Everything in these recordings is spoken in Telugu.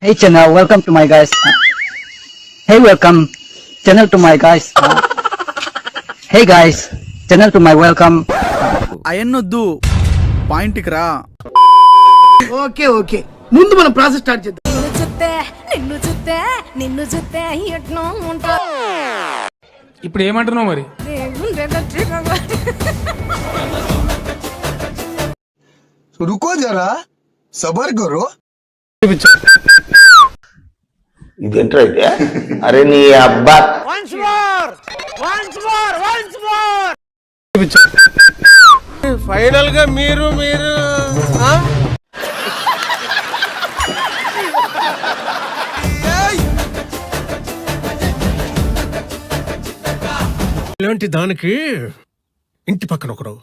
Hey channel, welcome to my guys. Hey, welcome channel to my guys. Hey guys, channel to my welcome. అయన్నొద్దు పాయింట్కి రా. ఓకే ఓకే ముందు మనం ప్రాసెస్ స్టార్ట్ చేద్దాం. నిన్ను చూస్తే ఎట్నో ఉంటా. ఇప్పుడు ఏమంటున్నావు మరి? रुको जरा सबर करो. ఇదేంట్రా అయితే? అరే నీ అబ్బా ఫైనల్ గా మీరు ఇలాంటి దానికి ఇంటి పక్కన ఒకడు,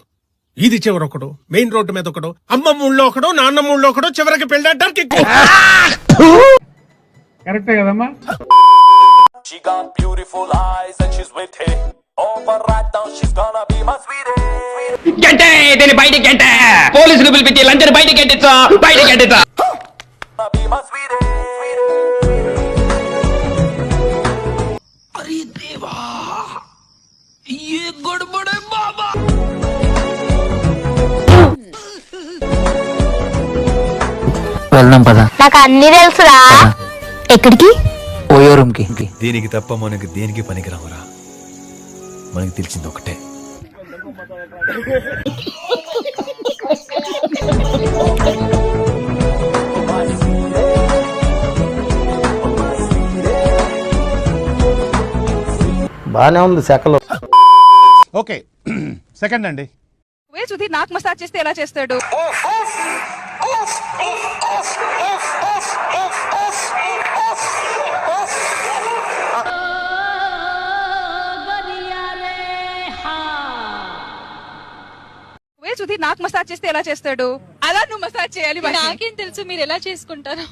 ఇది చివర ఒకడు, మెయిన్ రోడ్డు మీద ఒకడు, అమ్మమ్మ ఊళ్ళో ఒకడు, నాన్నమ్మ ఊళ్ళో ఒకడు, చివరికి పెళ్ళడానికి కరెక్టే కదమ్మా? She got beautiful eyes and she's witty. Over right now she's gonna be my sweetie. గంటే దీని బయట గంటే పోలీసులు పిలిపించి లంచం బయట గంటిచ్చా బయట గంటిచ్చా. Gonna be my sweetie. అరే దేవా ఏ గొడబడే బాబా. వెళ్దాం పద. నాకు అన్ని తెలుసురా. ఎక్కడికి? ఓయో రూమ్ కి. దీనికి తప్ప మనకి దేనికి పనికి రావరా. మనకి తెలిసింది ఒకటే. బానే ఉంది శాఖలో. ఓకే సెకండ్ అండి. సుధీర్ నాకు మసాజ్ చేస్తే ఎలా చేస్తాడు? సుధీర్ నాకు మసాజ్ చేస్తే ఎలా చేస్తాడు? అలా నువ్వు మసాజ్ చేయాలి. నాకేం తెలుసు మీరు ఎలా చేసుకుంటారు.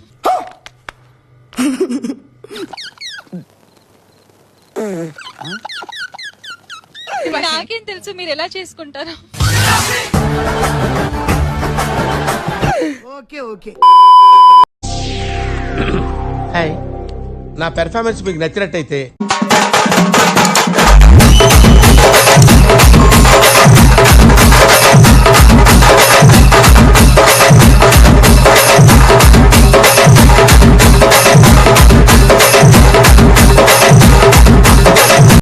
నాకేం తెలుసు మీరు ఎలా చేసుకుంటారు. ఓకే ఓకే నా పెర్ఫార్మెన్స్ మీకు నచ్చినట్టయితే